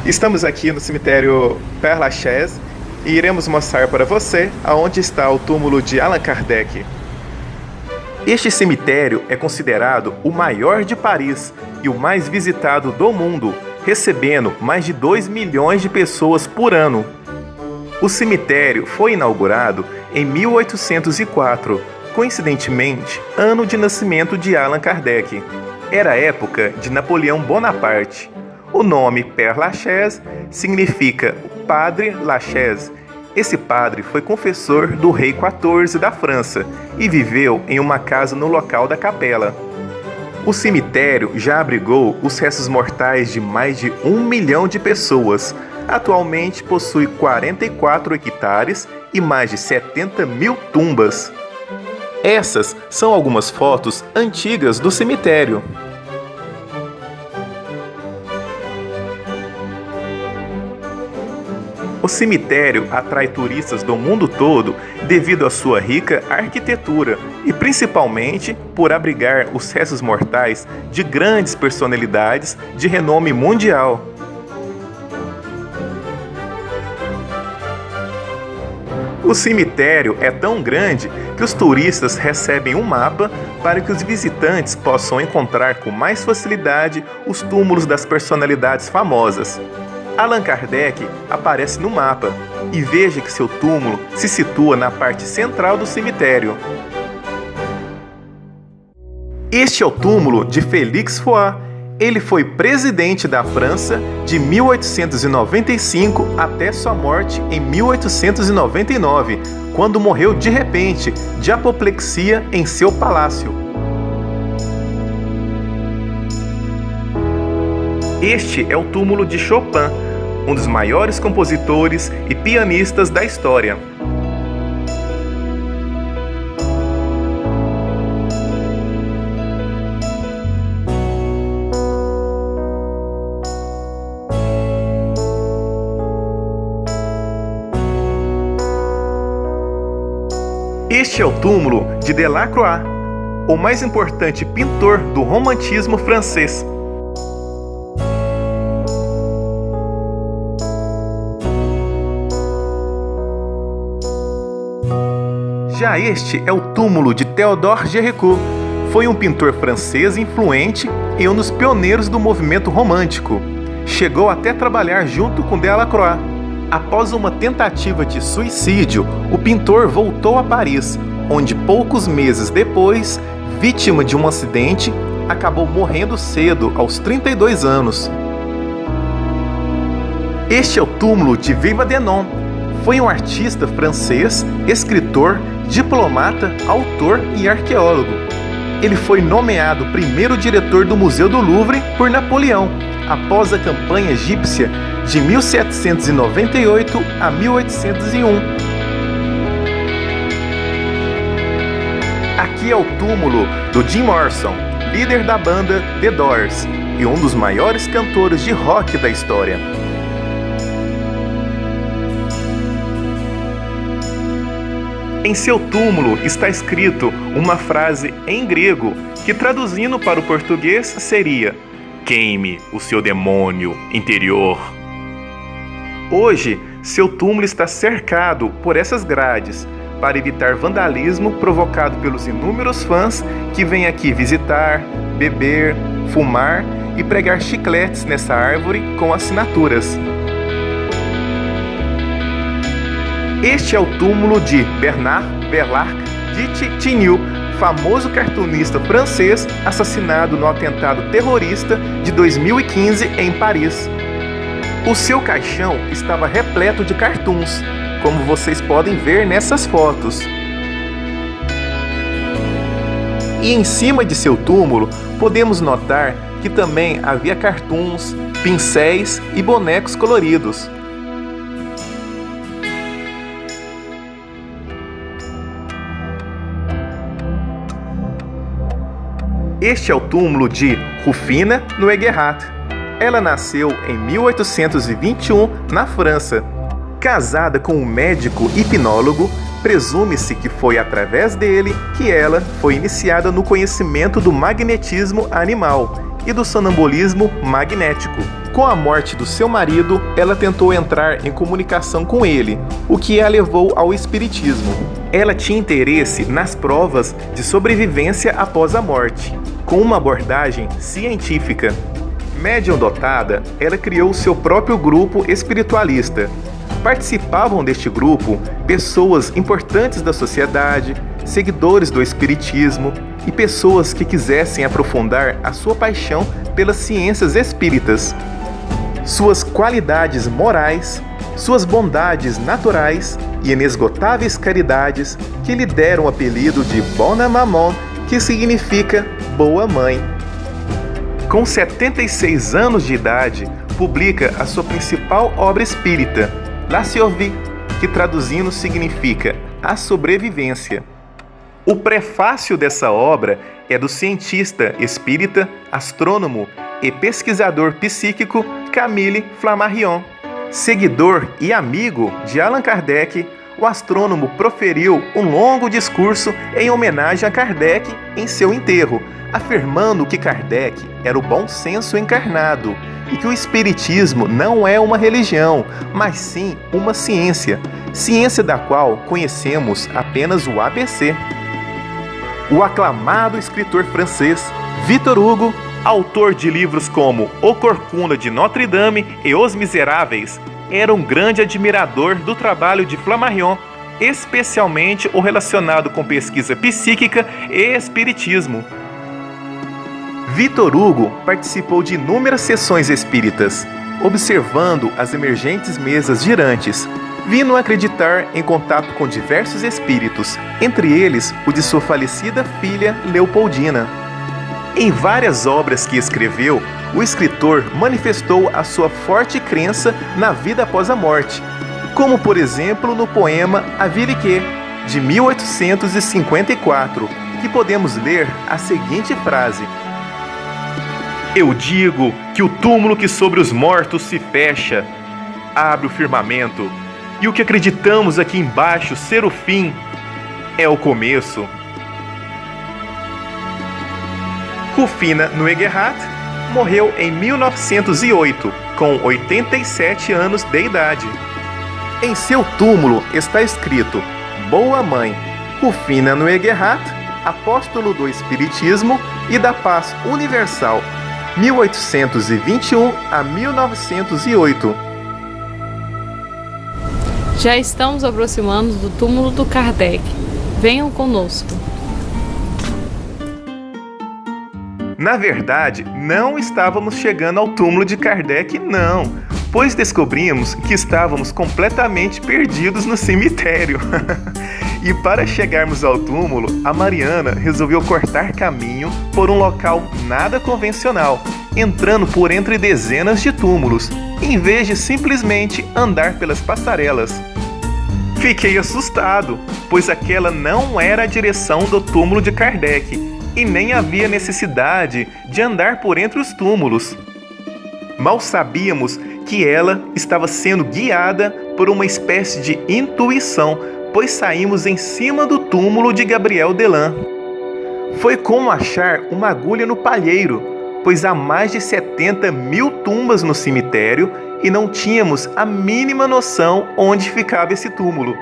Estamos aqui no cemitério Père Lachaise e iremos mostrar para você aonde está o túmulo de Allan Kardec. Este cemitério é considerado o maior de Paris e o mais visitado do mundo, recebendo mais de 2 milhões de pessoas por ano. O cemitério foi inaugurado em 1804, coincidentemente, ano de nascimento de Allan Kardec. Era a época de Napoleão Bonaparte. O nome Père Lachaise significa Padre Lachaise. Esse padre foi confessor do rei XIV da França e viveu em uma casa no local da capela. O cemitério já abrigou os restos mortais de mais de 1 milhão de pessoas. Atualmente possui 44 hectares e mais de 70 mil tumbas. Essas são algumas fotos antigas do cemitério. O cemitério atrai turistas do mundo todo devido à sua rica arquitetura e principalmente por abrigar os restos mortais de grandes personalidades de renome mundial. O cemitério é tão grande que os turistas recebem um mapa para que os visitantes possam encontrar com mais facilidade os túmulos das personalidades famosas. Allan Kardec aparece no mapa e veja que seu túmulo se situa na parte central do cemitério. Este é o túmulo de Félix Faure. Ele foi presidente da França de 1895 até sua morte em 1899, quando morreu de repente de apoplexia em seu palácio. Este é o túmulo de Chopin, um dos maiores compositores e pianistas da história. Este é o túmulo de Delacroix, o mais importante pintor do romantismo francês. Já este é o túmulo de Théodore Géricault. Foi um pintor francês influente e um dos pioneiros do movimento romântico. Chegou até a trabalhar junto com Delacroix. Após uma tentativa de suicídio, o pintor voltou a Paris, onde poucos meses depois, vítima de um acidente, acabou morrendo cedo, aos 32 anos. Este é o túmulo de Viva Denon. Foi um artista francês, escritor, diplomata, autor e arqueólogo. Ele foi nomeado primeiro diretor do Museu do Louvre por Napoleão, após a campanha egípcia de 1798 a 1801. Aqui é o túmulo do Jim Morrison, líder da banda The Doors e um dos maiores cantores de rock da história. Em seu túmulo está escrito uma frase em grego que, traduzindo para o português, seria: "Queime o seu demônio interior". Hoje, seu túmulo está cercado por essas grades para evitar vandalismo provocado pelos inúmeros fãs que vêm aqui visitar, beber, fumar e pregar chicletes nessa árvore com assinaturas. Este é o túmulo de Bernard Verlac de Tignoux, famoso cartunista francês assassinado no atentado terrorista de 2015 em Paris. O seu caixão estava repleto de cartoons, como vocês podem ver nessas fotos. E em cima de seu túmulo podemos notar que também havia cartoons, pincéis e bonecos coloridos. Este é o túmulo de Rufina Noguerat. Ela nasceu em 1821 na França. Casada com um médico hipnólogo, presume-se que foi através dele que ela foi iniciada no conhecimento do magnetismo animal e do sonambulismo magnético. Com a morte do seu marido, ela tentou entrar em comunicação com ele, o que a levou ao espiritismo. Ela tinha interesse nas provas de sobrevivência após a morte, com uma abordagem científica. Médium dotada, ela criou seu próprio grupo espiritualista. Participavam deste grupo pessoas importantes da sociedade, seguidores do espiritismo e pessoas que quisessem aprofundar a sua paixão pelas ciências espíritas. Suas qualidades morais, suas bondades naturais e inesgotáveis caridades que lhe deram o apelido de Bona Maman, que significa Boa Mãe. Com 76 anos de idade, publica a sua principal obra espírita, La Survie, que traduzindo significa A Sobrevivência. O prefácio dessa obra é do cientista espírita, astrônomo e pesquisador psíquico Camille Flammarion. Seguidor e amigo de Allan Kardec, o astrônomo proferiu um longo discurso em homenagem a Kardec em seu enterro, afirmando que Kardec era o bom senso encarnado e que o espiritismo não é uma religião, mas sim uma ciência, ciência da qual conhecemos apenas o ABC. O aclamado escritor francês Victor Hugo, autor de livros como O Corcunda de Notre-Dame e Os Miseráveis, era um grande admirador do trabalho de Flammarion, especialmente o relacionado com pesquisa psíquica e espiritismo. Victor Hugo participou de inúmeras sessões espíritas, observando as emergentes mesas girantes, vindo a acreditar em contato com diversos espíritos, entre eles o de sua falecida filha Leopoldina. Em várias obras que escreveu, o escritor manifestou a sua forte crença na vida após a morte, como por exemplo no poema A Vilique, de 1854, que podemos ler a seguinte frase: Eu digo que o túmulo que sobre os mortos se fecha, abre o firmamento, e o que acreditamos aqui embaixo ser o fim, é o começo. Rufina Noguerat morreu em 1908, com 87 anos de idade. Em seu túmulo está escrito: Boa Mãe, Rufina Noguerat, apóstolo do Espiritismo e da Paz Universal, 1821 a 1908. Já estamos aproximando do túmulo do Kardec. Venham conosco. Na verdade, não estávamos chegando ao túmulo de Kardec, não, pois descobrimos que estávamos completamente perdidos no cemitério. E para chegarmos ao túmulo, a Mariana resolveu cortar caminho por um local nada convencional, entrando por entre dezenas de túmulos, em vez de simplesmente andar pelas passarelas. Fiquei assustado, pois aquela não era a direção do túmulo de Kardec, e nem havia necessidade de andar por entre os túmulos. Mal sabíamos que ela estava sendo guiada por uma espécie de intuição, pois saímos em cima do túmulo de Gabriel Delan. Foi como achar uma agulha no palheiro, pois há mais de 70 mil tumbas no cemitério e não tínhamos a mínima noção onde ficava esse túmulo.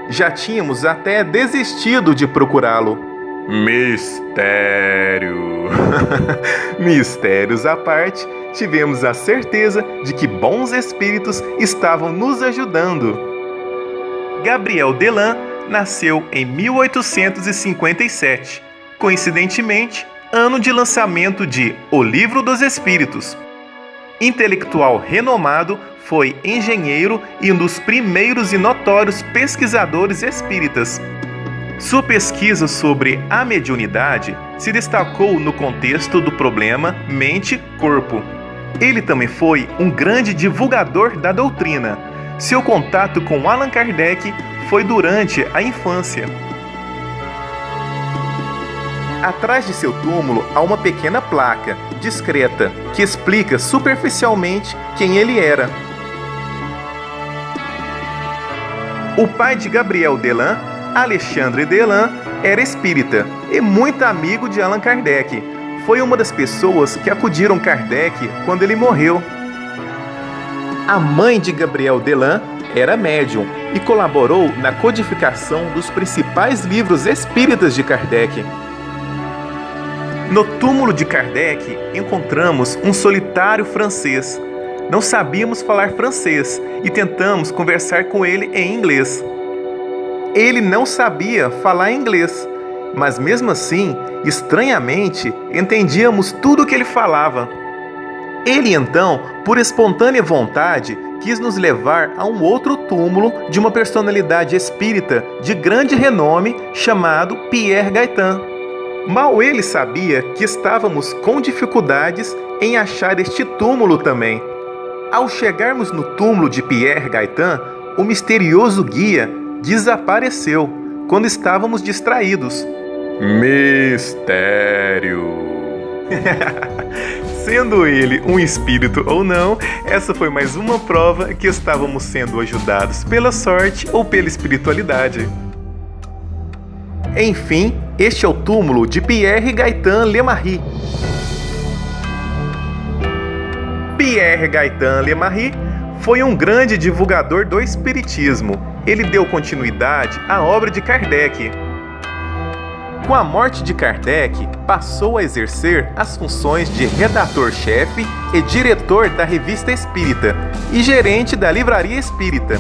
Já tínhamos até desistido de procurá-lo. Mistério! Mistérios à parte, tivemos a certeza de que bons espíritos estavam nos ajudando. Gabriel Delan nasceu em 1857, coincidentemente, ano de lançamento de O Livro dos Espíritos. Intelectual renomado, foi engenheiro e um dos primeiros e notórios pesquisadores espíritas. Sua pesquisa sobre a mediunidade se destacou no contexto do problema mente-corpo. Ele também foi um grande divulgador da doutrina. Seu contato com Allan Kardec foi durante a infância. Atrás de seu túmulo há uma pequena placa, discreta, que explica superficialmente quem ele era. O pai de Gabriel Delan, Alexandre Delan, era espírita e muito amigo de Allan Kardec. Foi uma das pessoas que acudiram Kardec quando ele morreu. A mãe de Gabriel Delan era médium e colaborou na codificação dos principais livros espíritas de Kardec. No túmulo de Kardec encontramos um solitário francês. Não sabíamos falar francês e tentamos conversar com ele em inglês. Ele não sabia falar inglês, mas mesmo assim, estranhamente, entendíamos tudo o que ele falava. Ele então, por espontânea vontade, quis nos levar a um outro túmulo de uma personalidade espírita de grande renome chamado Pierre Gaitan. Mal ele sabia que estávamos com dificuldades em achar este túmulo também. Ao chegarmos no túmulo de Pierre Gaitan, o misterioso guia desapareceu quando estávamos distraídos. Mistério! Sendo ele um espírito ou não, essa foi mais uma prova que estávamos sendo ajudados pela sorte ou pela espiritualidade. Enfim, este é o túmulo de Pierre Gaitan Lemarie. Pierre Gaitan Lemarie foi um grande divulgador do espiritismo. Ele deu continuidade à obra de Kardec. Com a morte de Kardec, passou a exercer as funções de redator-chefe e diretor da Revista Espírita e gerente da Livraria Espírita.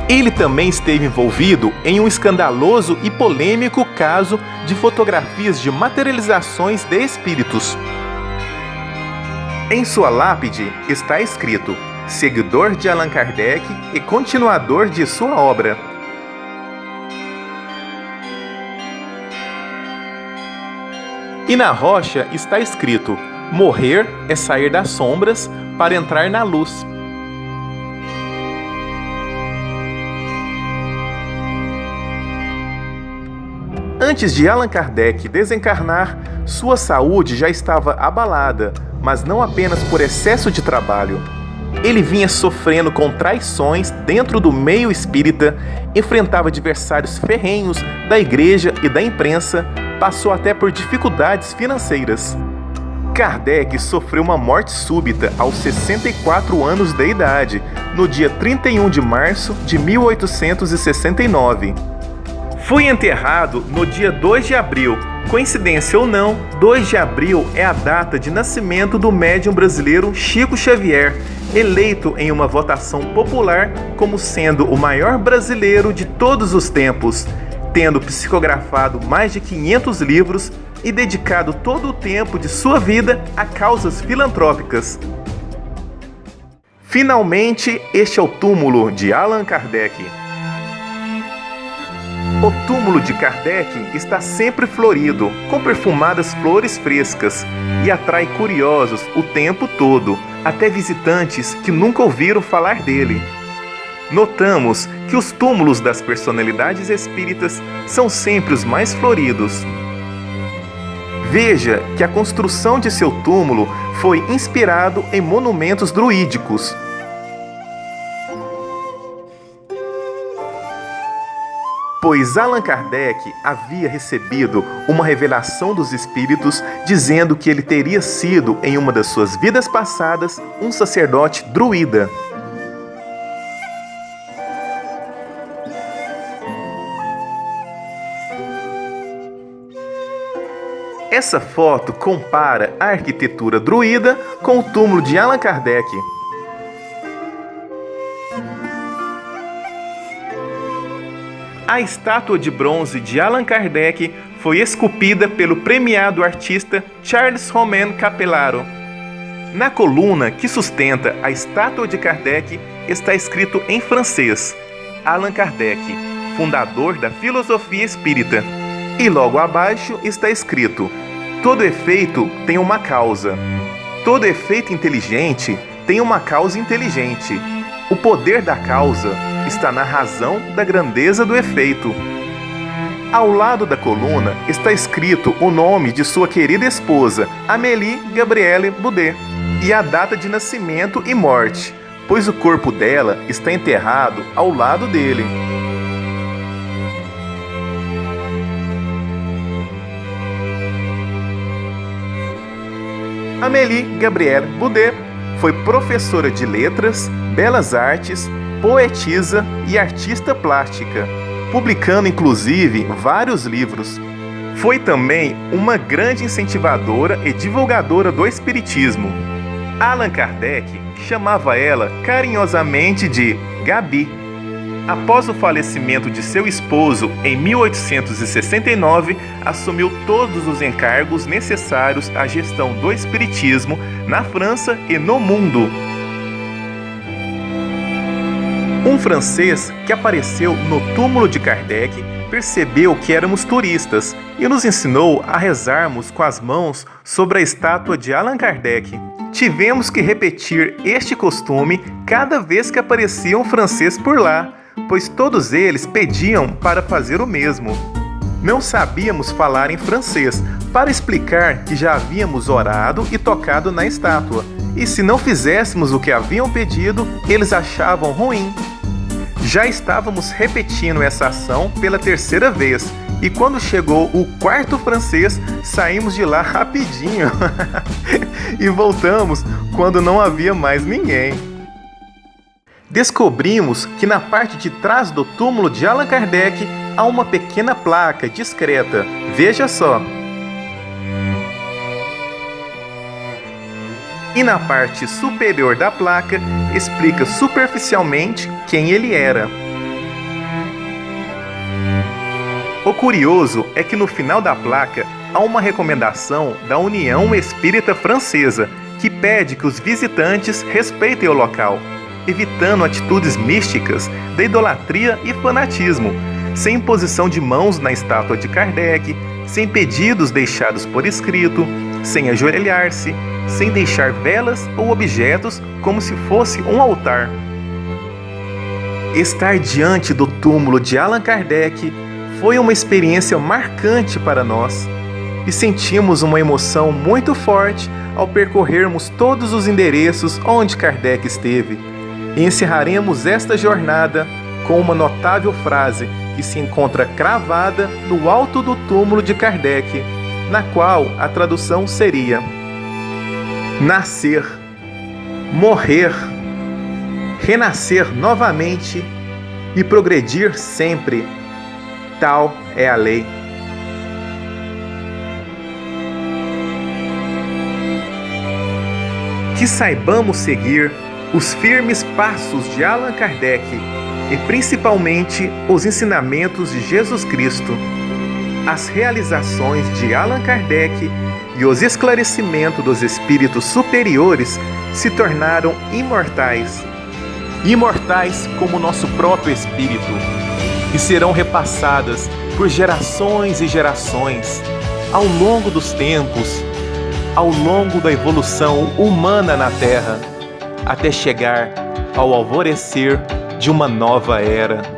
Ele também esteve envolvido em um escandaloso e polêmico caso de fotografias de materializações de espíritos. Em sua lápide está escrito: seguidor de Allan Kardec e continuador de sua obra. E na rocha está escrito: morrer é sair das sombras para entrar na luz. Antes de Allan Kardec desencarnar, sua saúde já estava abalada, mas não apenas por excesso de trabalho. Ele vinha sofrendo com traições dentro do meio espírita, enfrentava adversários ferrenhos da igreja e da imprensa, passou até por dificuldades financeiras. Kardec sofreu uma morte súbita aos 64 anos de idade, no dia 31 de março de 1869. Foi enterrado no dia 2 de abril. Coincidência ou não, 2 de abril é a data de nascimento do médium brasileiro Chico Xavier, eleito em uma votação popular como sendo o maior brasileiro de todos os tempos, tendo psicografado mais de 500 livros e dedicado todo o tempo de sua vida a causas filantrópicas. Finalmente, este é o túmulo de Allan Kardec. O túmulo de Kardec está sempre florido, com perfumadas flores frescas, e atrai curiosos o tempo todo, até visitantes que nunca ouviram falar dele. Notamos que os túmulos das personalidades espíritas são sempre os mais floridos. Veja que a construção de seu túmulo foi inspirado em monumentos druídicos. Pois Allan Kardec havia recebido uma revelação dos espíritos dizendo que ele teria sido, em uma das suas vidas passadas, um sacerdote druida. Essa foto compara a arquitetura druida com o túmulo de Allan Kardec. A estátua de bronze de Allan Kardec foi esculpida pelo premiado artista Charles Romain Capellaro. Na coluna que sustenta a estátua de Kardec está escrito em francês: Allan Kardec, fundador da filosofia espírita. E logo abaixo está escrito: todo efeito tem uma causa. Todo efeito inteligente tem uma causa inteligente. O poder da causa está na razão da grandeza do efeito. Ao lado da coluna está escrito o nome de sua querida esposa, Amélie Gabrielle Boudet, e a data de nascimento e morte, pois o corpo dela está enterrado ao lado dele. Amélie Gabrielle Boudet foi professora de letras, belas artes, poetisa e artista plástica, publicando inclusive vários livros. Foi também uma grande incentivadora e divulgadora do espiritismo. Allan Kardec chamava ela carinhosamente de Gabi. Após o falecimento de seu esposo em 1869, assumiu todos os encargos necessários à gestão do espiritismo na França e no mundo. Um francês que apareceu no túmulo de Kardec percebeu que éramos turistas e nos ensinou a rezarmos com as mãos sobre a estátua de Allan Kardec. Tivemos que repetir este costume cada vez que aparecia um francês por lá, pois todos eles pediam para fazer o mesmo. Não sabíamos falar em francês para explicar que já havíamos orado e tocado na estátua, e se não fizéssemos o que haviam pedido, eles achavam ruim. Já estávamos repetindo essa ação pela terceira vez, e quando chegou o quarto francês, saímos de lá rapidinho e voltamos quando não havia mais ninguém. Descobrimos que na parte de trás do túmulo de Allan Kardec há uma pequena placa discreta. Veja só. E na parte superior da placa explica superficialmente quem ele era. O curioso é que no final da placa há uma recomendação da União Espírita Francesa que pede que os visitantes respeitem o local, evitando atitudes místicas de idolatria e fanatismo, sem imposição de mãos na estátua de Kardec, sem pedidos deixados por escrito, sem ajoelhar-se, sem deixar velas ou objetos como se fosse um altar. Estar diante do túmulo de Allan Kardec foi uma experiência marcante para nós e sentimos uma emoção muito forte ao percorrermos todos os endereços onde Kardec esteve. E encerraremos esta jornada com uma notável frase que se encontra cravada no alto do túmulo de Kardec, na qual a tradução seria: nascer, morrer, renascer novamente e progredir sempre. Tal é a lei. Que saibamos seguir os firmes passos de Allan Kardec e principalmente os ensinamentos de Jesus Cristo. As realizações de Allan Kardec e os esclarecimentos dos espíritos superiores se tornaram imortais. Imortais como nosso próprio espírito, e serão repassadas por gerações e gerações, ao longo dos tempos, ao longo da evolução humana na Terra, até chegar ao alvorecer de uma nova era.